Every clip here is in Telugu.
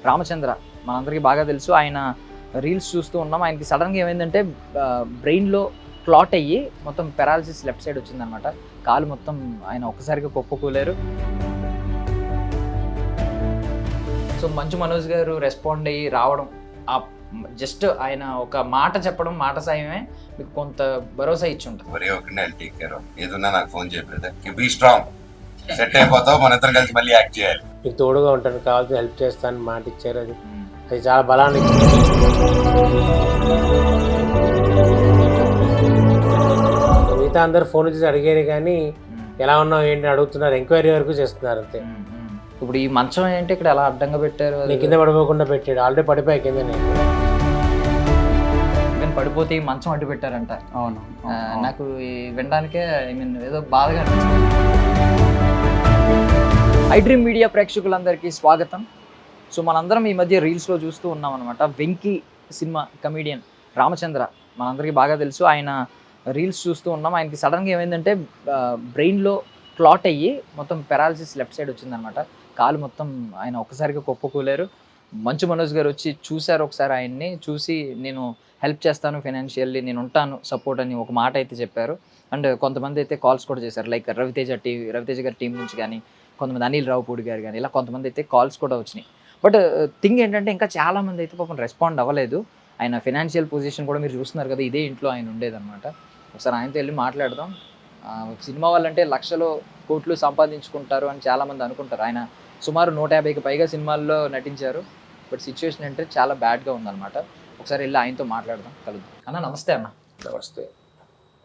రామచంద్ర మనందరికీ బాగా తెలుసు. ఆయన రీల్స్ చూస్తూ ఉన్నాం. ఆయనకి సడన్గా ఏమైందంటే బ్రెయిన్లో క్లాట్ అయ్యి మొత్తం పెరాలసిస్ లెఫ్ట్ సైడ్ వచ్చిందనమాట. కాలు మొత్తం ఆయన ఒక్కసారిగా కుప్పకూలారు. సో మంచు మనోజ్ గారు రెస్పాండ్ అయ్యి రావడం, ఆ జస్ట్ ఆయన ఒక మాట చెప్పడం, మాట సాయమే మీకు కొంత భరోసా ఇచ్చి ఉంటుంది. ఒరే ఒకటి టేక్ కేర్ ఆఫ్ ఏదున్నా నాకు ఫోన్ చేయలేదు. బీ స్ట్రాంగ్, సెట్ అయిపోతావు. మన ఇద్దరం కలిసి మళ్ళీ యాక్ట్ చేయాలి. మీకు తోడుగా ఉంటాను, కావాల్సి హెల్ప్ చేస్తాను మాట ఇచ్చారు. అది చాలా బలాన్ని మిగతా అందరు ఫోన్ చేసి అడిగారు కానీ ఎలా ఉన్నావు ఏంటి అడుగుతున్నారు, ఎంక్వైరీ వరకు చేస్తున్నారు అంతే. ఇప్పుడు ఈ మంచం ఏంటి ఇక్కడ ఎలా అడ్డంగా పెట్టారు? నేను కింద పడిపోకుండా పెట్టాడు, ఆల్రెడీ పడిపోయా కింద. నేను పడిపోతే ఈ మంచం అడ్డు పెట్టారంట. అవును, నాకు వినడానికే ఐ మీన్ ఏదో బాధగా అనిపించింది. ఐ డ్రీమ్ మీడియా ప్రేక్షకులందరికీ స్వాగతం. సో మనందరం ఈ మధ్య రీల్స్లో చూస్తూ ఉన్నాం అనమాట. వెంకీ సినిమా కమీడియన్ రామచంద్ర మనందరికీ బాగా తెలుసు. ఆయన రీల్స్ చూస్తూ ఉన్నాం. ఆయనకి సడన్గా ఏమైందంటే బ్రెయిన్లో క్లాట్ అయ్యి మొత్తం పెరాలసిస్ లెఫ్ట్ సైడ్ వచ్చిందనమాట. కాలు మొత్తం ఆయన ఒక్కసారిగా కుప్పకూలారు. మంచు మనోజ్ గారు వచ్చి చూశారు. ఒకసారి ఆయన్ని చూసి నేను హెల్ప్ చేస్తాను, ఫైనాన్షియల్లీ నేను ఉంటాను సపోర్ట్ అని ఒక మాట అయితే చెప్పారు. అండ్ కొంతమంది అయితే కాల్స్ కూడా చేశారు, లైక్ రవితేజ గారి టీం నుంచి కానీ, కొంతమంది అనిల్ రావుపూడి గారు కానీ, ఇలా కొంతమంది అయితే కాల్స్ కూడా వచ్చినాయి. బట్ థింగ్ ఏంటంటే ఇంకా చాలామంది అయితే పాపం రెస్పాండ్ అవ్వలేదు. ఆయన ఫైనాన్షియల్ పొజిషన్ కూడా మీరు చూస్తున్నారు కదా, ఇదే ఇంట్లో ఆయన ఉండేదన్నమాట. ఒకసారి ఆయనతో వెళ్ళి మాట్లాడదాం. సినిమా వాళ్ళంటే లక్షలు కోట్లు సంపాదించుకుంటారు అని చాలామంది అనుకుంటారు. ఆయన సుమారు 150కి పైగా సినిమాల్లో నటించారు. బట్ సిచ్యువేషన్ అంటే చాలా బ్యాడ్గా ఉందన్నమాట. ఒకసారి వెళ్ళి ఆయనతో మాట్లాడదాం, కలుద్దాం. అన్న నమస్తే. అన్న నమస్తే.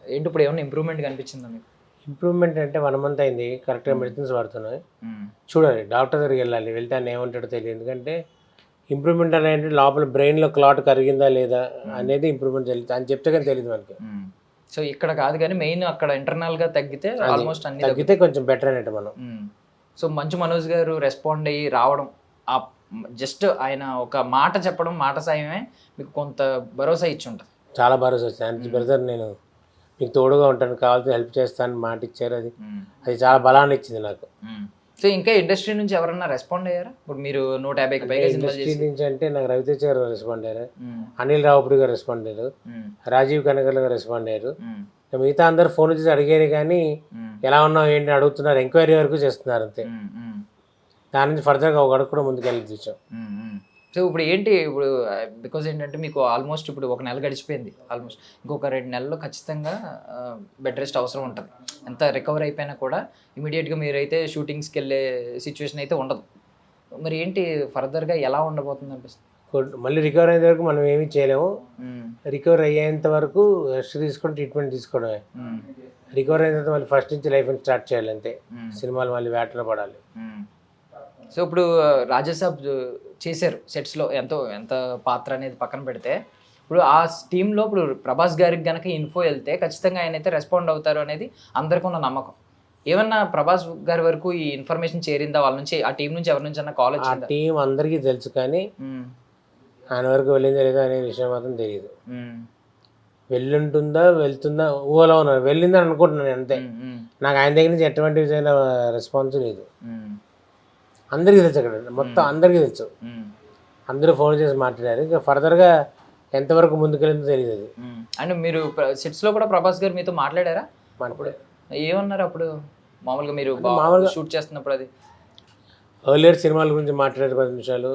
ఏంటి ఇప్పుడు ఏమన్నా ఇంప్రూవ్మెంట్ కనిపించిందా మీకు? ఇంప్రూవ్మెంట్ అంటే 1 month అయింది, కరెక్ట్గా మెడిసిన్స్ వాడుతున్నాయి. చూడాలి, డాక్టర్ దగ్గరికి వెళ్ళాలి. వెళ్తే ఆయన ఏమంటాడో తెలియదు. ఎందుకంటే ఇంప్రూవ్మెంట్ అనేది లోపల బ్రెయిన్లో క్లాట్ కరిగిందా లేదా అనేది ఇంప్రూవ్మెంట్ జరుగుతుంది అని చెప్తే కానీ తెలియదు మనకి. సో ఇక్కడ కాదు కానీ మెయిన్ అక్కడ ఇంటర్నల్గా తగ్గితే ఆల్మోస్ట్ అన్ని తగ్గితే కొంచెం బెటర్ అన్నట్టు మనం. సో మంచు మనోజ్ గారు రెస్పాండ్ అయ్యి రావడం, ఆ జస్ట్ ఆయన ఒక మాట చెప్పడం, మాట సాయమే మీకు కొంత భరోసా ఇచ్చి ఉంటుంది. చాలా భరోసా వచ్చింది. బ్రదర్ నేను మీకు తోడుగా ఉంటాను, కావాల్సి హెల్ప్ చేస్తాను మాట ఇచ్చారు. అది చాలా బలాన్ని ఇచ్చింది నాకు. సో ఇంకా ఇండస్ట్రీ నుంచి ఎవరన్నా రెస్పాండ్ అయ్యారా? ఇప్పుడు మీరు 150కి పైగా ఇండస్ట్రీ నుంచి అంటే నాకు రవితేజ గారు రెస్పాండ్ అయ్యారు, అనిల్ రావుపూడి గారు రెస్పాండ్ అయ్యారు, రాజీవ్ కనగల్ గారు రెస్పాండ్ అయ్యారు. మిగతా అందరు ఫోన్ చేసి అడిగారు కానీ ఎలా ఉన్నావు ఏంటి అడుగుతున్నారు, ఎంక్వైరీ వరకు చేస్తున్నారు అంతే. దాని నుంచి ఫర్దర్గా ఒక అడుగు కూడా ముందుకు వెళ్ళి చూసాం. సో ఇప్పుడు ఏంటి, ఇప్పుడు బికాజ్ ఏంటంటే మీకు ఆల్మోస్ట్ ఇప్పుడు 1 నెల గడిచిపోయింది. ఆల్మోస్ట్ ఇంకొక 2 నెలలు ఖచ్చితంగా బెడ్ రెస్ట్ అవసరం ఉంటుంది. ఎంత రికవర్ అయిపోయినా కూడా ఇమీడియట్గా మీరైతే షూటింగ్స్కి వెళ్ళే సిచ్యువేషన్ అయితే ఉండదు. మరి ఏంటి ఫర్దర్గా ఎలా ఉండబోతుంది అనిపిస్తుంది? మళ్ళీ రికవర్ అయ్యేంత వరకు మనం ఏమీ చేయలేము. రికవర్ అయ్యేంత వరకు రెస్ట్ తీసుకొని ట్రీట్మెంట్ తీసుకోవడమే. రికవర్ అయిన తర్వాత మళ్ళీ ఫస్ట్ నుంచి లైఫ్ స్టార్ట్ చేయాలి అంతే. సినిమాలు మళ్ళీ వేటలో పడాలి. సో ఇప్పుడు రాజాసాబ్ చేశారు సెట్స్లో, ఎంత పాత్ర అనేది పక్కన పెడితే ఇప్పుడు ఆ టీంలో ఇప్పుడు ప్రభాస్ గారికి కనుక ఇన్ఫో వెళ్తే ఖచ్చితంగా ఆయన అయితే రెస్పాండ్ అవుతారు అనేది అందరికీ ఉన్న నమ్మకం. ఏమన్నా ప్రభాస్ గారి వరకు ఈ ఇన్ఫర్మేషన్ చేరిందా? వాళ్ళ నుంచి, ఆ టీం నుంచి ఎవరి నుంచి అన్న కాల్ వచ్చిందా? ఆ టీం అందరికీ తెలుసు కానీ ఆయన వరకు వెళ్ళిందా లేదా అనే విషయం మాత్రం తెలియదు. వెళ్ళుంటుందా వెళ్తుందా ఊహలో ఉన్నారు, వెళ్ళిందని అనుకుంటున్నాను అంతే. నాకు ఆయన దగ్గర నుంచి ఎటువంటి విధమైన రెస్పాన్స్ లేదు. అందరికీ తెలుసు, అక్కడ మొత్తం అందరికీ తెలుసు. అందరూ ఫోన్ చేసి మాట్లాడారు. ఇంకా ఫర్దర్గా ఎంతవరకు ముందుకెళ్ళిందో తెలియదు అది. అండ్ మీరు సెట్స్లో కూడా ప్రభాస్ గారు మీతో మాట్లాడారా? మాట్లాడే ఏమన్నారు అప్పుడు మామూలుగా మీరు షూట్ చేస్తున్నప్పుడు? అది ఎర్లియర్ సినిమాల గురించి మాట్లాడే 10 నిమిషాలు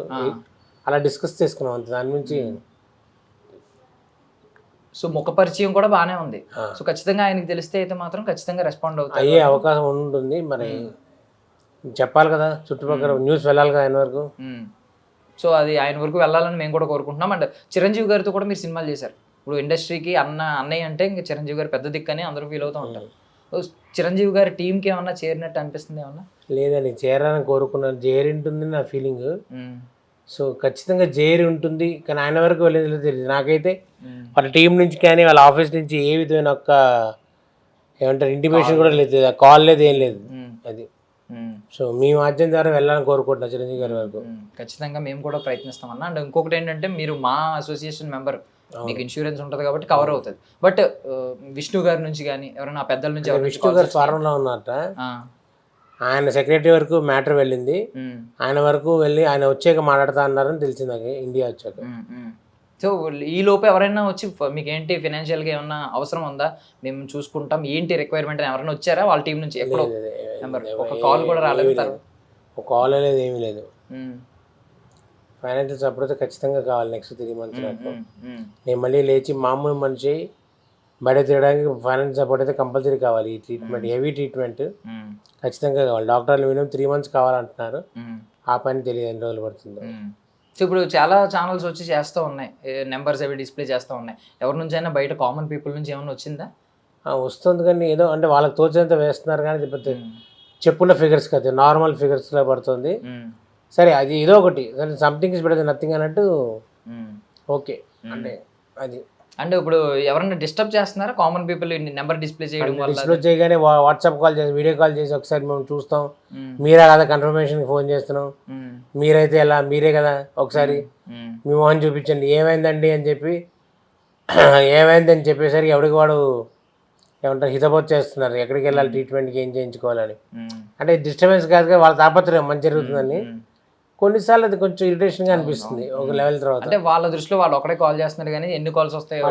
అలా డిస్కస్ చేసుకున్నాం అంతే. దాని నుంచి సో ముఖ పరిచయం కూడా బాగానే ఉంది. సో ఖచ్చితంగా ఆయనకి తెలిస్తే అయితే మాత్రం ఖచ్చితంగా రెస్పాండ్ అవుతారు, అయ్యే అవకాశం ఉంటుంది. మరి చెప్పాలి కదా, చుట్టుపక్కల న్యూస్ వెళ్ళాలి కదా ఆయన వరకు. సో అది ఆయన వరకు వెళ్ళాలని మేము కూడా కోరుకుంటున్నాం. అండ్ చిరంజీవి గారితో కూడా మీరు సినిమాలు చేశారు. ఇప్పుడు ఇండస్ట్రీకి అన్నయ్య అంటే ఇంకా చిరంజీవి గారు పెద్ద దిక్కని అందరూ ఫీల్ అవుతూ ఉంటారు. చిరంజీవి గారి టీంకి ఏమన్నా చేరినట్టు అనిపిస్తుంది? ఏమన్నా లేదని చేరాలని కోరుకున్నాను. జేరి ఉంటుంది నా ఫీలింగ్. సో ఖచ్చితంగా జేరి ఉంటుంది కానీ ఆయన వరకు వెళ్ళేది తెలియదు నాకైతే. వాళ్ళ టీం నుంచి కానీ వాళ్ళ ఆఫీస్ నుంచి ఏ విధమైన ఒక్క ఏమంటారు ఇంటిమేషన్ కూడా లేదు, కాల్ లేదు, ఏం లేదు. అది సో మీ మాధ్యమం ద్వారా వెళ్ళాలని కోరుకుంటున్నా చిరంజీవి గారి వరకు. ఖచ్చితంగా మేము కూడా ప్రయత్నిస్తామన్నా. అండ్ ఇంకొకటి ఏంటంటే మీరు మా అసోసియేషన్ మెంబర్, మీకు ఇన్సూరెన్స్ ఉంటుంది కాబట్టి కవర్ అవుతుంది. బట్ విష్ణు గారి నుంచి కానీ ఎవరైనా పెద్దల నుంచి, విష్ణు గారు ఫారంలో ఉన్నారట, ఆయన సెక్రటరీ వరకు మ్యాటర్ వెళ్ళింది, ఆయన వరకు వెళ్ళి ఆయన వచ్చాక మాట్లాడుతా అన్నారని తెలిసింది నాకు ఇండియా వచ్చాక. సో ఈ లోపు ఎవరైనా వచ్చి మీకు ఏంటి ఫినాన్షియల్గా ఏమన్నా అవసరం ఉందా, మేము చూసుకుంటాం, ఏంటి రిక్వైర్మెంట్ అని ఎవరైనా వచ్చారా వాళ్ళ టీం నుంచి? ఎక్కడో ఒక కాల్ కూడా రాలేదు, ఒక కాల్ అనేది ఏమీ లేదు. ఫైనాన్షియల్ సపోర్ట్ అయితే ఖచ్చితంగా కావాలి నెక్స్ట్ 3 months నాకు. నేను మళ్ళీ లేచి మామూలు మనిషి బయట తిరగడానికి ఫైనాన్షియల్ సపోర్ట్ అయితే కంపల్సరీ కావాలి. ఈ ట్రీట్మెంట్ హెవీ ట్రీట్మెంట్ ఖచ్చితంగా కావాలి. డాక్టర్లు మినిమం 3 months కావాలంటున్నారు. ఆ పని తెలియదు ఎన్ని రోజులు పడుతుందో. సో ఇప్పుడు చాలా ఛానల్స్ వచ్చి చేస్తూ ఉన్నాయి, నెంబర్స్ అవి డిస్ప్లే చేస్తూ ఉన్నాయి. ఎవరి నుంచి అయినా బయట కామన్ పీపుల్ నుంచి ఏమైనా వచ్చిందా? వస్తుంది కానీ ఏదో అంటే వాళ్ళకి తోచినంత వేస్తున్నారు కానీ ఇది చెప్పున్న ఫిగర్స్ కదా, నార్మల్ ఫిగర్స్లో పడుతుంది. సరే అది ఏదో ఒకటి something is better than nothing అన్నట్టు. ఓకే అంటే అది అంటే ఇప్పుడు ఎవరైనా డిస్టర్బ్ చేస్తున్నారా కామన్ పీపుల్ నెంబర్ డిస్ప్లే చేయడం వల్ల? డిస్ప్లే చేయగానే వాట్సాప్ కాల్ చేసి వీడియో కాల్ చేసి ఒకసారి మేము చూస్తాం, మీరే కదా కన్ఫర్మేషన్ ఫోన్ చేస్తున్నాం, మీరైతే ఎలా, మీరే కదా ఒకసారి మీ మోహన్ చూపించండి ఏమైందండి అని చెప్పి ఏమైందని చెప్పేసరికి ఎవరికి వాడు ఏమంటారు హితబోధ చేస్తున్నారు, ఎక్కడికి వెళ్ళాలి ట్రీట్మెంట్కి ఏం చేయించుకోవాలని. అంటే డిస్టర్బెన్స్ కాదుగా వాళ్ళ తాపత్రయం మంచి జరుగుతుందని. కొన్నిసార్లు అది కొంచెం ఇరిటేషన్గా అనిపిస్తుంది ఒక లెవెల్ తర్వాత. అంటే వాళ్ళ దృష్టిలో వాళ్ళు ఒకటే కాల్ చేస్తున్నారు కానీ ఎన్ని కాల్స్ వస్తాయో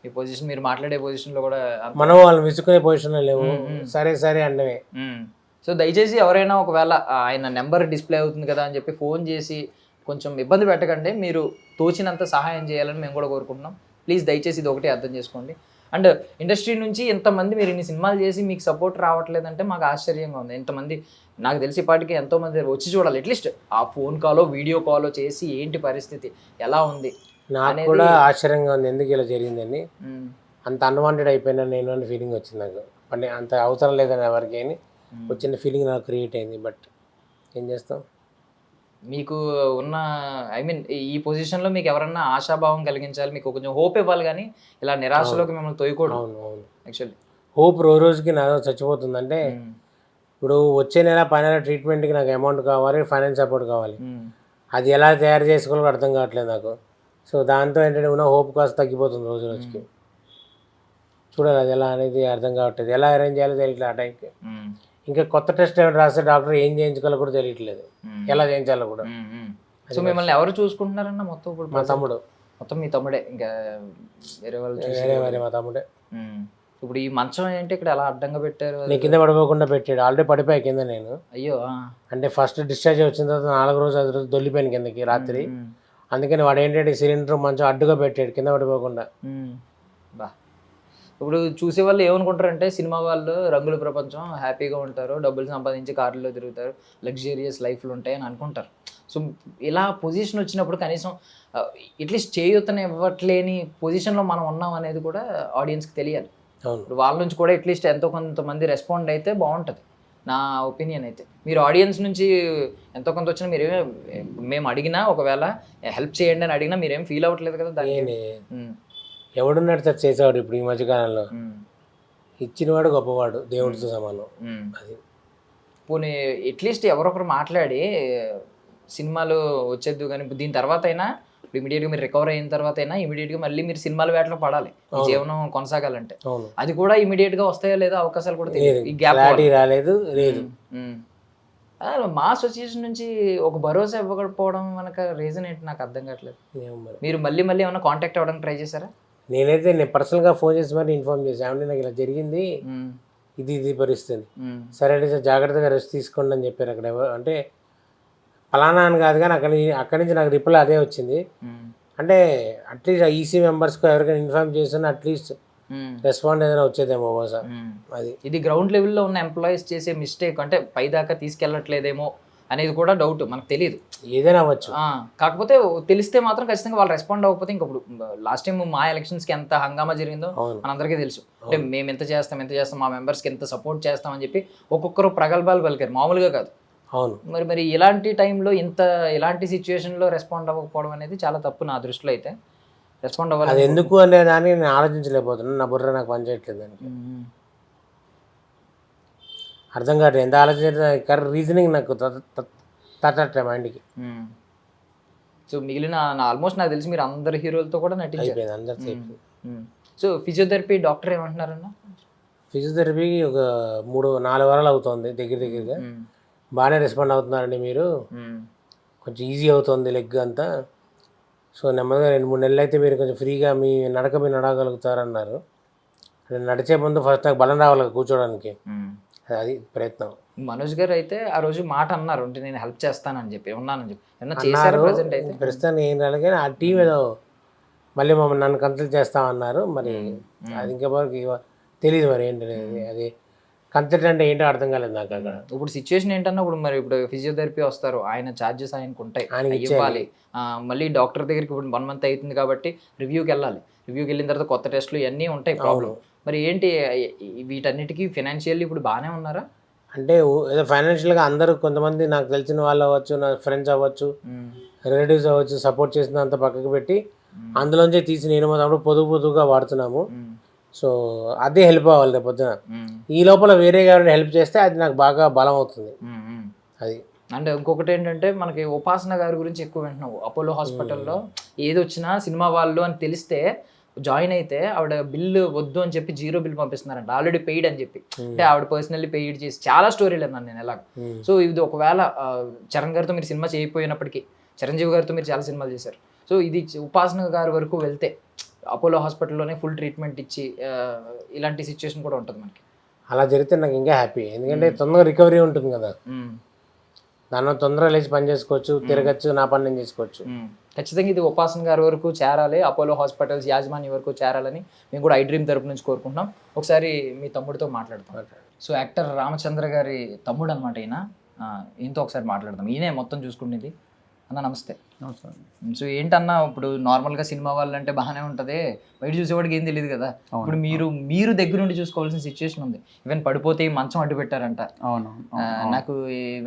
మీ పొజిషన్, మీరు మాట్లాడే పొజిషన్లో కూడా మనం వాళ్ళు విసుకునే పొజిషన్లో లేవు. సరే సరే అండమే. సో దయచేసి ఎవరైనా ఒకవేళ ఆయన నెంబర్ డిస్ప్లే అవుతుంది కదా అని చెప్పి ఫోన్ చేసి కొంచెం ఇబ్బంది పెట్టకండి. మీరు తోచినంత సహాయం చేయాలని మేము కూడా కోరుకుంటున్నాం. ప్లీజ్ దయచేసి ఇది ఒకటి అర్థం చేసుకోండి. అండ్ ఇండస్ట్రీ నుంచి ఎంతమంది మీరు ఇన్ని సినిమాలు చేసి మీకు సపోర్ట్ రావట్లేదంటే మాకు ఆశ్చర్యంగా ఉంది. ఎంతమంది నాకు తెలిసి ఇప్పటికీ ఎంతోమంది వచ్చి చూడాలి, అట్లీస్ట్ ఆ ఫోన్ కాలో వీడియో కాలో చేసి ఏంటి పరిస్థితి ఎలా ఉంది. నాకు కూడా ఆశ్చర్యంగా ఉంది ఎందుకు ఇలా జరిగిందని. అంత అన్వాంటెడ్ అయిపోయినా నేను అని ఫీలింగ్ వచ్చింది నాకు. అంటే అంత అవసరం లేదని ఎవరికి అని వచ్చిన ఫీలింగ్ నాకు క్రియేట్ అయింది. బట్ ఏం చేస్తాం, మీకు ఉన్న ఈ పొజిషన్లో మీకు ఎవరన్నా ఆశాభావం కలిగించాలి, మీకు కొంచెం హోప్ ఇవ్వాలి, కానీ ఇలా నిరాశలోకి మిమ్మల్ని తోయకూడదు. అవును యాక్చువల్లీ హోప్ రోజుకి నా చచ్చిపోతుందంటే ఇప్పుడు వచ్చే నెల పైన ట్రీట్మెంట్కి నాకు అమౌంట్ కావాలి, ఫైనాన్స్ సపోర్ట్ కావాలి. అది ఎలా తయారు చేసుకోవాలో అర్థం కావట్లేదు నాకు. సో దాంతో ఏంటంటే ఉన్న హోప్ కాస్త తగ్గిపోతుంది రోజు రోజుకి. చూడాలి అది ఎలా అనేది అర్థం కావట్లేదు, ఎలా అరేంజ్ చేయాలో తెలియట్లేదు ఆ టైంకి. ఇంకా కొత్త టెస్ట్ ఏమైనా రాస్తే డాక్టర్ ఏం చేయించుకోవాలో కూడా తెలియట్లేదు, ఎలా చేయించాలో కూడా. సో మిమ్మల్ని ఎవరు చూసుకుంటున్నారన్న మొత్తం? ఇప్పుడు మా తమ్ముడు. మొత్తం మీ తమ్ముడే, ఇంకా వేరే వాళ్ళు? వేరే మా తమ్ముడే. ఇప్పుడు ఈ మంచం ఏంటి ఇక్కడ ఎలా అడ్డంగా పెట్టారు? నేను కింద పడిపోకుండా పెట్టాడు, ఆల్రెడీ పడిపోయా కింద నేను. అయ్యో. అంటే ఫస్ట్ డిశ్చార్జ్ వచ్చిన తర్వాత 4 రోజు 5 రోజు దొల్లిపోయాను కిందకి రాత్రి. అందుకని వాడు ఏంటంటే సిలిండర్ మంచం అడ్డుగా పెట్టాడు కింద పడిపోకుండా. బా, ఇప్పుడు చూసే వాళ్ళు ఏమనుకుంటారంటే సినిమా వాళ్ళు రంగుల ప్రపంచం, హ్యాపీగా ఉంటారు, డబ్బులు సంపాదించి కార్లలో తిరుగుతారు, లగ్జరియస్ లైఫ్లు ఉంటాయని అనుకుంటారు. సో ఇలా పొజిషన్ వచ్చినప్పుడు కనీసం అట్లీస్ట్ చేయూతని ఇవ్వట్లేని పొజిషన్లో మనం ఉన్నాం అనేది కూడా ఆడియన్స్కి తెలియాలి. ఇప్పుడు వాళ్ళ నుంచి కూడా అట్లీస్ట్ ఎంతో కొంతమంది రెస్పాండ్ అయితే బాగుంటుంది నా ఒపీనియన్ అయితే. మీరు ఆడియన్స్ నుంచి ఎంతో కొంత వచ్చినా మీరు మేము అడిగినా ఒకవేళ హెల్ప్ చేయండి అని అడిగినా మీరేం ఫీల్ అవ్వట్లేదు కదా దాన్ని? ఎవడున్నాడు సార్ చేసేవాడు ఇప్పుడు ఈ మధ్యకాలంలో? ఇచ్చినవాడు గొప్పవాడు, దేవుడితో సమానం. అది పోనీ అట్లీస్ట్ ఎవరొకరు మాట్లాడి సినిమాలు వచ్చేద్దు కానీ దీని తర్వాత అయినా ఇప్పుడు ఇమీడియట్గా మీరు రికవర్ అయిన తర్వాత అయినా ఇమీడియట్గా మళ్ళీ మీరు సినిమాల వేటలో పడాలి, జీవనం కొనసాగాలంటే. అది కూడా ఇమీడియట్గా వస్తాయో లేదో అవకాశాలు కూడా తెలియదు. ఈ గ్యాప్ రాలేదు లేదు. మా అసోసియేషన్ నుంచి ఒక భరోసా ఇవ్వకపోవడం మనకు రీజన్ ఏంటి నాకు అర్థం కావట్లేదు. మీరు మళ్ళీ ఏమైనా కాంటాక్ట్ అవ్వడానికి ట్రై చేశారా? నేను పర్సనల్గా ఫోన్ చేసి మరి ఇన్ఫార్మ్ చేశాను, నాకు ఇలా జరిగింది, ఇది పరిస్థితి. సరే అంటే జాగ్రత్తగా రెస్ట్ తీసుకోండి అని చెప్పారు. అక్కడ అంటే ఫలానా అని కాదు కానీ అక్కడి నుంచి నాకు రిప్లై అదే వచ్చింది. అంటే అట్లీస్ట్ ఈసీ మెంబర్స్కి ఎవరికైనా ఇన్ఫార్మ్ చేస్తున్నా అట్లీస్ట్ రెస్పాండ్ ఏదైనా వచ్చేదేమో బహుశా. అది ఇది గ్రౌండ్ లెవెల్లో ఉన్న ఎంప్లాయీస్ చేసే మిస్టేక్, అంటే పై దాకా తీసుకెళ్ళట్లేదేమో అనేది కూడా డౌట్, మనకు తెలియదు, ఏదైనా అవ్వచ్చు. కాకపోతే తెలిస్తే మాత్రం ఖచ్చితంగా వాళ్ళు రెస్పాండ్ అవ్వకపోతే ఇంకా ఇప్పుడు లాస్ట్ టైం మా ఎలక్షన్స్కి ఎంత హంగామా జరిగిందో మనందరికీ తెలుసు. అంటే మేము ఎంత చేస్తాం మా మెంబర్స్కి ఎంత సపోర్ట్ చేస్తామని చెప్పి ఒక్కొక్కరు ప్రగల్భాలు పలికారు, మామూలుగా కాదు. అవును. మరి ఇలాంటి టైంలో ఇలాంటి సిచ్యువేషన్లో రెస్పాండ్ అవ్వకపోవడం అనేది చాలా తప్పు నా దృష్టిలో అయితే. రెస్పాండ్ అవ్వాలి, అది ఎందుకు అనే దాన్ని నేను ఆలోచించలేకపోతున్నాను, నా బుర్ర నాకు పనిచేయట్లేదు దానికి. అర్థం కావట్లేదు ఎంత ఆలోచించ రీజనింగ్ నాకు తట్టట్లే మైండ్కి. సో మిగిలిన ఆల్మోస్ట్ నాకు తెలిసి మీరు అందరు హీరోలతో కూడా నటించారు. అందరు. సో ఫిజియోథెరపీ డాక్టర్ ఏమంటున్నారన్నా? ఫిజియోథెరపీకి ఒక 3-4 వారాలు అవుతుంది దగ్గరగా. బాగానే రెస్పాండ్ అవుతున్నారండి మీరు, కొంచెం ఈజీ అవుతుంది లెగ్ అంతా. సో నెమ్మదిగా 2-3 నెలలు అయితే మీరు కొంచెం ఫ్రీగా మీరు నడవగలుగుతారన్నారు. నడిచే ముందు ఫస్ట్ నాకు బలం రావాలి కూర్చోడానికి, అది ప్రయత్నం. మనోజ్ గారు అయితే ఆ రోజు మాట అన్నారు, అంటే నేను హెల్ప్ చేస్తానని చెప్పి ఉన్నానని చెప్పి ఏమన్నా చేశారు ప్రజెంట్ అయితే? ప్రస్తుతానికి ఏం రాలేదు, కానీ ఆ టీం ఏదో మళ్ళీ మమ్మల్ని నన్ను కన్సల్ట్ చేస్తామన్నారు. మరి అది ఇంకా తెలియదు మరి ఏంటనేది. అది కన్సల్ట్ అంటే ఏంటో అర్థం కాలేదు నాకు అక్కడ. ఇప్పుడు సిచ్యువేషన్ ఏంటన్నా, ఇప్పుడు ఫిజియోథెరపీ వస్తారు, ఆయన ఛార్జెస్ ఆయనకు ఉంటాయి, ఇవ్వాలి. మళ్ళీ డాక్టర్ దగ్గరికి ఇప్పుడు 1 month అవుతుంది కాబట్టి రివ్యూకి వెళ్ళాలి. రివ్యూకి వెళ్ళిన తర్వాత కొత్త టెస్టులు ఇవన్నీ ఉంటాయి ప్రాబ్లం. మరి ఏంటి వీటన్నిటికీ ఫినాన్షియల్లీ ఇప్పుడు బాగానే ఉన్నారా? అంటే ఏదో ఫైనాన్షియల్గా అందరూ, కొంతమంది నాకు తెలిసిన వాళ్ళు అవ్వచ్చు, నా ఫ్రెండ్స్ అవ్వచ్చు, రిలేటివ్స్ అవ్వచ్చు, సపోర్ట్ చేసినంత పక్కకు పెట్టి అందులోంచే తీసి నేను అప్పుడు పొదుపుగా వాడుతున్నాము. సో అదే హెల్ప్ అవ్వాలి రేపు పొద్దున. ఈ లోపల వేరే ఎవరైనా హెల్ప్ చేస్తే అది నాకు బాగా బలం అవుతుంది. అది అంటే ఇంకొకటి ఏంటంటే, మనకి ఉపాసన గారి గురించి ఎక్కువ వింటున్నావు. అపోలో హాస్పిటల్లో ఏది వచ్చినా సినిమా వాళ్ళు అని తెలిస్తే జాయిన్ అయితే ఆవిడ బిల్లు వద్దు అని చెప్పి 0 బిల్ పంపిస్తున్నారంట, ఆల్రెడీ పెయిడ్ అని చెప్పి. అంటే ఆవిడ పర్సనల్లీ పెయిడ్ చేసి చాలా స్టోరీలు అన్నాను నేను ఎలా. సో ఇది ఒకవేళ చరణ్ గారితో మీరు సినిమా చేయకపోయినప్పటికీ చిరంజీవి గారితో మీరు చాలా సినిమాలు చేశారు. సో ఇది ఉపాసన గారి వరకు వెళ్తే అపోలో హాస్పిటల్లోనే ఫుల్ ట్రీట్మెంట్ ఇచ్చి ఇలాంటి సిచ్యువేషన్ కూడా ఉంటుంది మనకి. అలా జరిగితే నాకు ఇంకా హ్యాపీ, ఎందుకంటే తొందరగా రికవరీ ఉంటుంది కదా, దానిలో తొందరగా లేచి పని చేసుకోవచ్చు, తిరగచ్చు, నా పని నేను చేసుకోవచ్చు. ఖచ్చితంగా ఇది ఉపాసన గారి వరకు చేరాలి, అపోలో హాస్పిటల్స్ యాజమాన్య వరకు చేరాలని మేము కూడా ఐ డ్రీమ్ తరపు నుంచి కోరుకుంటున్నాం. ఒకసారి మీ తమ్ముడితో మాట్లాడతాం. సో యాక్టర్ రామచంద్ర గారి తమ్ముడు అనమాట ఈయన. ఈయనతో ఒకసారి మాట్లాడదాం. ఈయనే మొత్తం చూసుకునేది. అన్న నమస్తే. నమస్కారం. సో ఏంటన్నా, ఇప్పుడు నార్మల్గా సినిమా వాళ్ళు అంటే బాగానే ఉంటుంది, బయట చూసేవాడికి ఏం తెలియదు కదా. ఇప్పుడు మీరు దగ్గర నుండి చూసుకోవాల్సిన సిచ్యువేషన్ ఉంది. ఈవెన్ పడిపోతే ఈ మంచం అడ్డు పెట్టారంట. అవును. నాకు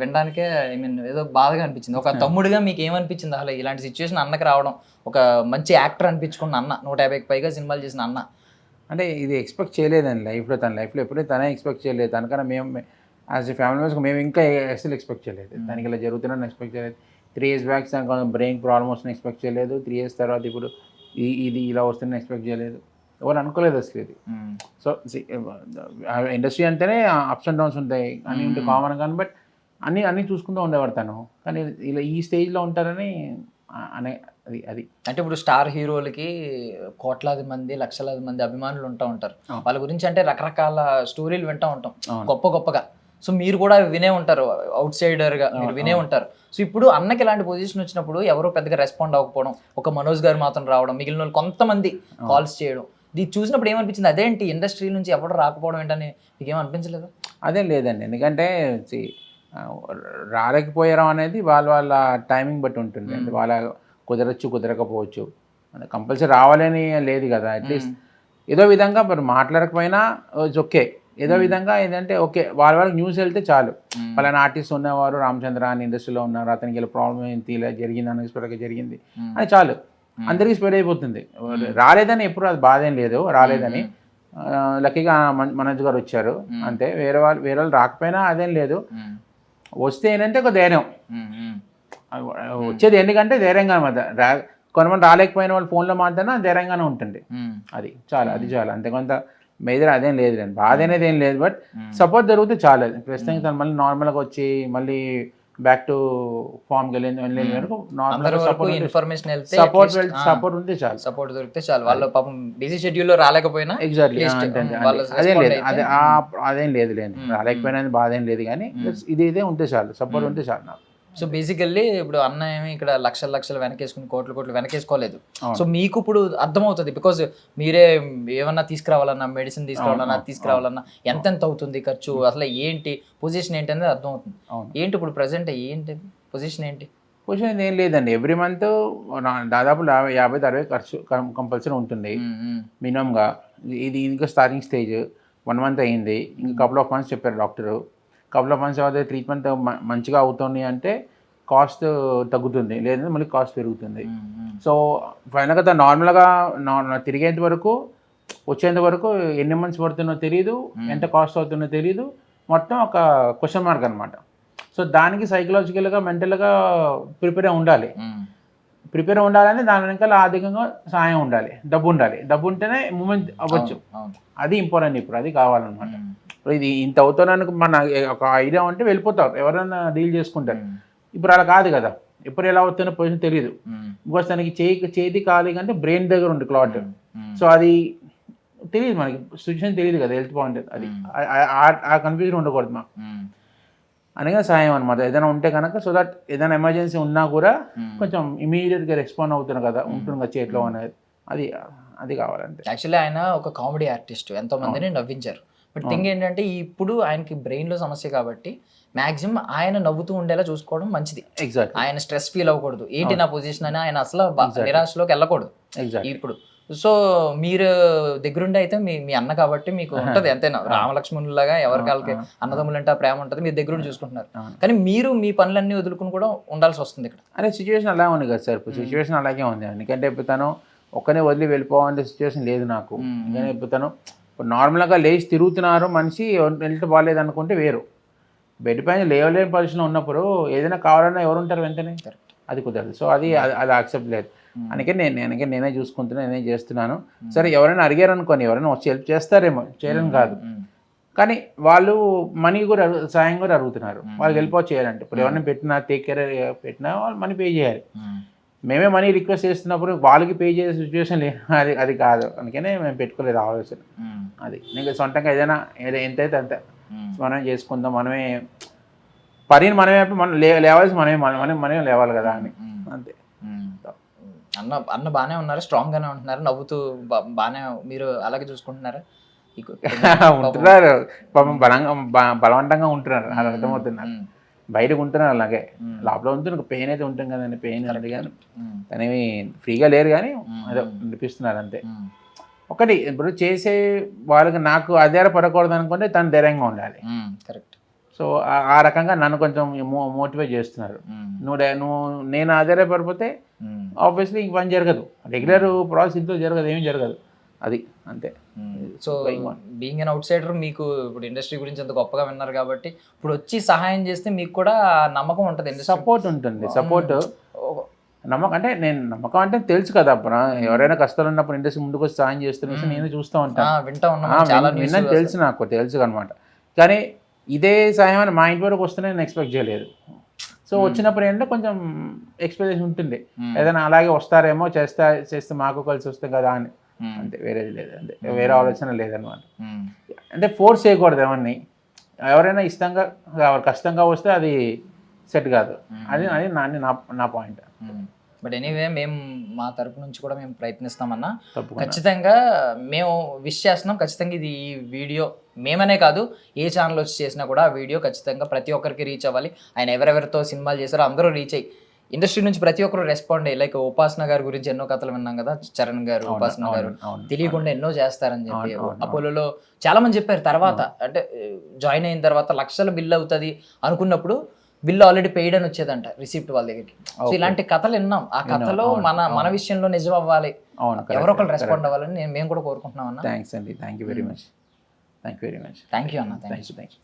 వినడానికే ఐ మీన్ ఏదో బాధగా అనిపించింది. ఒక తమ్ముడిగా మీకు ఏమనిపించింది అసలు ఇలాంటి సిచ్యువేషన్ అన్నకి రావడం? ఒక మంచి యాక్టర్ అనిపించుకున్న అన్న, 150కి పైగా సినిమాలు చేసిన అన్న. అంటే ఇది ఎక్స్పెక్ట్ చేయలేదండి లైఫ్లో. తన లైఫ్లో ఎప్పుడైతే తనే ఎక్స్పెక్ట్ చేయలేదు. తనకన్నా మేము యాజ్ ఎ ఫ్యామిలీ మెంబర్స్ మేము ఇంకా అసలు ఎక్స్పెక్ట్ చేయలేదు. దానికి ఇలా జరుగుతుందని ఎక్స్పెక్ట్ చేయలేదు. 3 years బ్యాక్ కొంచెం బ్రెయిన్ ప్రాబ్లమ్ వస్తుందని ఎక్స్పెక్ట్ చేయలేదు. 3 years తర్వాత ఇప్పుడు ఇది ఇలా వస్తుందని ఎక్స్పెక్ట్ చేయలేదు. ఎవరు అనుకోలేదు అసలు ఇది. సో ఇండస్ట్రీ అంటేనే అప్స్ అండ్ డౌన్స్ ఉంటాయి, అన్నీ ఉంటే కామన్ కానీ, బట్ అన్నీ చూసుకుంటూ ఉండేవాడు తను. కానీ ఇలా ఈ స్టేజ్లో ఉంటారని అనే అది అంటే ఇప్పుడు స్టార్ హీరోలకి కోట్లాది మంది, లక్షలాది మంది అభిమానులు ఉంటారు. వాళ్ళ గురించి అంటే రకరకాల స్టోరీలు వింటూ ఉంటాం, గొప్పగా. సో మీరు కూడా వినే ఉంటారు, అవుట్ సైడర్గా మీరు వినే ఉంటారు. సో ఇప్పుడు అన్నకి ఇలాంటి పొజిషన్ వచ్చినప్పుడు ఎవరో పెద్దగా రెస్పాండ్ అవ్వకపోవడం, ఒక మనోజ్ గారు మాత్రం రావడం, మిగిలిన వాళ్ళు కొంతమంది కాల్స్ చేయడం, ఇది చూసినప్పుడు ఏమనిపించింది? అదేంటి ఇండస్ట్రీ నుంచి ఎవరు రాకపోవడం ఏంటని మీకు ఏమనిపించలేదు? అదేం లేదండి, ఎందుకంటే రాలేకపోయారం అనేది వాళ్ళ టైమింగ్ బట్టి ఉంటుంది. అంటే వాళ్ళ కుదరచ్చు, కుదరకపోవచ్చు, అంటే కంపల్సరీ రావాలని లేదు కదా. అట్లీస్ట్ ఏదో విధంగా మరి మాట్లాడకపోయినా ఇట్స్ ఓకే. ఏదో విధంగా ఏంటంటే ఓకే, వాళ్ళకి న్యూస్ వెళ్తే చాలు. పలానా ఆర్టిస్ట్ ఉన్నవారు రామచంద్ర అని ఇండస్ట్రీలో ఉన్నారు, అతనికి ఇలా ప్రాబ్లం ఏంటి, ఇలా జరిగింది, అన్ఎక్స్పెక్టెడ్గా జరిగింది అని చాలు, అందరికీ స్ప్రెడ్ అయిపోతుంది. రాలేదని ఎప్పుడు అది బాధ ఏం లేదు, రాలేదని. లక్కీగా మనోజ్ గారు వచ్చారు అంతే. వేరే వాళ్ళు రాకపోయినా అదేం లేదు. వస్తే ఏంటంటే ఒక ధైర్యం వచ్చేది, ఎందుకంటే ధైర్యంగా అనమాట. కొంతమంది రాలేకపోయిన వాళ్ళు ఫోన్లో మాట్లాడినా ధైర్యంగానే ఉంటుంది. అది చాలు అంతే. కొంత మేజర్ అదేం లేదు, బాధ అనేది ఏం లేదు. బట్ సపోర్ట్ జరిగితే చాలు. ప్రస్తుతానికి తను మళ్ళీ నార్మల్గా వచ్చి మళ్ళీ బ్యాక్ టు ఫామ్కి వెళ్ళే వరకు సపోర్ట్ ఉంటే చాలు. సపోర్ట్ దొరికితే చాలు. వాళ్ళ పాపం బిజీ షెడ్యూల్లో రాలేకపోయినా ఎగ్జాక్ట్లీ అదేం లేదు రాలేకపోయినా బాధ ఏం లేదు. కానీ ఇదే ఉంటే చాలు, సపోర్ట్ ఉంటే చాలు నాకు. సో బేసికల్లీ ఇప్పుడు అన్న ఏమి ఇక్కడ లక్షలు వెనకేసుకుని కోట్లు వెనకేసుకోలేదు. సో మీకు ఇప్పుడు అర్థమవుతుంది, బికాజ్ మీరే ఏమన్నా తీసుకురావాలన్నా, మెడిసిన్ తీసుకురావాలన్నా ఎంత అవుతుంది ఖర్చు, అసలు ఏంటి పొజిషన్ ఏంటి అనేది అర్థమవుతుంది. ఏంటి ఇప్పుడు ప్రజెంట్ ఏంటి పొజిషన్ ఏం లేదండి. ఎవ్రీ మంత్ దాదాపు 50-60 ఖర్చు కంపల్సరీ ఉంటుంది మినిమంగా. ఇది ఇంకా స్టార్టింగ్ స్టేజ్, 1 month అయ్యింది. ఇంకా కపుల్ ఆఫ్ మంత్స్ చెప్పారు డాక్టరు. కపుల్ ఆఫ్ మంత్స్ అయితే ట్రీట్మెంట్ మంచిగా అవుతుంది అంటే కాస్ట్ తగ్గుతుంది, లేదంటే మళ్ళీ కాస్ట్ పెరుగుతుంది. సో ఫైనల్గా తను నార్మల్గా తిరిగేంత వరకు, వచ్చేంత వరకు ఎన్ని మంత్స్ పడుతుందో తెలియదు, ఎంత కాస్ట్ అవుతుందో తెలియదు, మొత్తం ఒక క్వశ్చన్ మార్క్ అనమాట. సో దానికి సైకలాజికల్గా, మెంటల్గా ప్రిపేర్ అయి ఉండాలి. ప్రిపేర్ ఉండాలని దాని వెనకాల ఆర్థికంగా సహాయం ఉండాలి, డబ్బు ఉంటేనే మూమెంట్ అవ్వచ్చు. అవును. అది ఇంపార్టెంట్, ఇప్పుడు అది కావాలన్నమాట. ఇప్పుడు ఇది ఇంత అవుతానని మన ఒక ఐడియా ఉంటే వెళ్ళిపోతారు, ఎవరైనా డీల్ చేసుకుంటారు. ఇప్పుడు అలా కాదు కదా, ఎప్పుడు ఎలా అవుతున్న పొజిషన్ తెలియదు. బికాస్ తనకి చేతి ఖాళీ కంటే బ్రెయిన్ దగ్గర ఉంది క్లాట్. సో అది తెలియదు మనకి, సిచ్యువేషన్ తెలియదు కదా, హెల్త్ బాగుంటుంది. అది ఆ కన్ఫ్యూజన్ ఉండకూడదు మాకు, అనగా సాయం అనమాట. ఏదైనా ఉంటే కనుక, సో దట్ ఏదైనా ఎమర్జెన్సీ ఉన్నా కూడా కొంచెం ఇమీడియట్గా రెస్పాండ్ అవుతున్నారు కదా, ఉంటుంది కదా చేతిలో అనేది, అది కావాలంటే. యాక్చువల్లీ ఆయన ఒక కామెడీ ఆర్టిస్ట్, ఎంతో మందిని నవ్వించారు. బట్ థింగ్ ఏంటంటే ఇప్పుడు ఆయనకి బ్రెయిన్లో సమస్య కాబట్టి మాక్సిమం ఆయన నవ్వుతూ ఉండేలా చూసుకోవడం మంచిది. ఎగ్జాక్ట్. ఆయన స్ట్రెస్ ఫీల్ అవ్వకూడదు, ఏంటి నా పొజిషన్ అని ఆయన అసలు నిరాశలోకి వెళ్ళకూడదు ఇప్పుడు. సో మీరు దగ్గరుండి అయితే మీ అన్న కాబట్టి మీకు ఉంటది ఎంతైనా రామలక్ష్మణులాగా, ఎవరికాళ్ళకి అన్నదమ్ములు అంటే ప్రేమ ఉంటుంది, మీరు దగ్గరుండి చూసుకుంటున్నారు. కానీ మీరు మీ పనులన్నీ వదులుకుని కూడా ఉండాల్సి వస్తుంది ఇక్కడ. అదే సిచ్యువేషన్ అలా ఉంది కదా సార్, ఇప్పుడు సిచ్యువేషన్ అలాగే ఉంది. ఎందుకంటే ఇప్పుడు తను ఒక్కనే వదిలి వెళ్ళిపోవాలంటే సిచ్యువేషన్ లేదు నాకు. ఎందుకంటే ఇప్పుడు తను ఇప్పుడు నార్మల్గా లేచి తిరుగుతున్నారు, మనిషి వెళ్తే బాగాలేదు అనుకుంటే వేరు. బెడ్ పైన లేవలేని పరిస్థితిలో ఉన్నప్పుడు ఏదైనా కావాలన్నా ఎవరు ఉంటారు వెంటనే, అది కుదరదు. సో అది యాక్సెప్ట్ లేదు. అందుకే నేనే చూసుకుంటున్నాను, నేనే చేస్తున్నాను. సరే ఎవరైనా అడిగారు అనుకోని, ఎవరైనా వచ్చి హెల్ప్ చేస్తారేమో, చేయడం కాదు, కానీ వాళ్ళు మనీ కూడా సాయం కూడా అడుగుతున్నారు. వాళ్ళకి హెల్ప్ చేయాలంటే ఇప్పుడు ఎవరైనా పెట్టినా, టేక్ కేర్ పెట్టినా వాళ్ళు మనీ పే చేయాలి. మేమే మనీ రిక్వెస్ట్ చేస్తున్నప్పుడు వాళ్ళకి పే చేసే సిచ్యువేషన్ లేదు, అది కాదు. అందుకనే మేము పెట్టుకోలేదు ఆలోచన. అది నేను సొంతంగా ఏదైనా ఎంతైతే అంత మనమే చేసుకుందాం, మనమే పనిని మనమే లేవాల్సి మనమే లేవాలి కదా అని, అంతే. అన్న బాగానే ఉన్నారు, స్ట్రాంగ్ గానే ఉంటున్నారు, నవ్వుతూ బాగానే, మీరు అలాగే చూసుకుంటున్నారా? ఉంటున్నారు పాపం, బలవంతంగా ఉంటున్నారు, అది అర్థమవుతున్నారు. బయటకు ఉంటున్నారు అలాగే, లోపల ఉంటుంది పెయిన్ అయితే ఉంటుంది కదండి, పెయిన్ అంటే కానీ తనేమి ఫ్రీగా లేరు, కానీ అదే అనిపిస్తున్నారు అంతే. ఒకటి ఇప్పుడు చేసే వాళ్ళకి నాకు ఆధారపడకూడదు అనుకుంటే తను ధైర్యంగా ఉండాలి. కరెక్ట్. సో ఆ రకంగా నన్ను కొంచెం మోటివేట్ చేస్తున్నారు. నేను ఆధారపడిపోతే ఆబ్వియస్లీ ఇంక పని జరగదు, రెగ్యులర్ ప్రాసెస్ ఇంట్లో జరగదు, ఏమీ జరగదు, అది అంతే. So being an out cider, మీకు ఇప్పుడు ఇండస్ట్రీ గురించి అంత గొప్పగా విన్నారు కాబట్టి ఇప్పుడు వచ్చి సహాయం చేస్తే మీకు కూడా నమ్మకం ఉంటుంది, సపోర్ట్ ఉంటుంది. సపోర్ట్ నమ్మకం అంటే నమ్మకం అంటే తెలుసు కదా, అప్పుడు ఎవరైనా కష్టాలు ఉన్నప్పుడు ఇండస్ట్రీ ముందుకు వచ్చి సహాయం చేస్తున్నా నేను చూస్తూ ఉంటాను, విన్నాను, తెలుసు, నాకు తెలుసు అనమాట. కానీ ఇదే సహాయం అని మా ఇంటి వరకు వస్తే నేను ఎక్స్పెక్ట్ చేయలేదు. సో వచ్చినప్పుడు ఏంటంటే కొంచెం ఎక్స్పెక్టేషన్ ఉంటుంది, ఏదైనా అలాగే వస్తారేమో, చేస్తే మాకు కలిసి వస్తాం కదా అని, అంతే, వేరేది లేదు, అంతే, వేరే ఆలోచన లేదనమాట. అంటే ఫోర్స్ చేయకూడదు ఎవరిని, ఎవరైనా ఇష్టంగా కష్టంగా వస్తే అది సెట్ కాదు, అది నా పాయింట్. బట్ ఎనీవే మేము మా తరపు నుంచి కూడా మేము ప్రయత్నిస్తామన్నా, ఖచ్చితంగా మేము విష్ చేస్తున్నాం. ఖచ్చితంగా ఇది ఈ వీడియో మేమనే కాదు, ఏ ఛానల్ వచ్చి చేసినా కూడా ఆ వీడియో ఖచ్చితంగా ప్రతి ఒక్కరికి రీచ్ అవ్వాలి. ఆయన ఎవరెవరితో సినిమాలు చేశారో అందరూ రీచ్ అయ్యి ఇండస్ట్రీ నుంచి ప్రతి ఒక్కరు రెస్పాండ్ అయ్యి, లైక్ ఉపాసన గారి గురించి ఎన్నో కథలు విన్నాం కదా, చరణ్ గారు, ఉపాసన గారు తెలియకుండా ఎన్నో చేస్తారని చెప్పి అపోలోలో చాలా మంది చెప్పారు. తర్వాత అంటే జాయిన్ అయిన తర్వాత లక్షల బిల్ అవుతుంది అనుకున్నప్పుడు బిల్ ఆల్రెడీ పెయిడ్ అని వచ్చేదంట రిసిప్ట్ వాళ్ళ దగ్గరికి. సో ఇలాంటి కథలు విన్నాం. ఆ కథలో మన విషయంలో నిజం అవ్వాలి, ఎవరో ఒకరు రెస్పాండ్ అవ్వాలని మేము కూడా కోరుకుంటున్నాం అన్న. థ్యాంక్స్ అండి, thank you very much. Thank you అన్న, థ్యాంక్ యూ.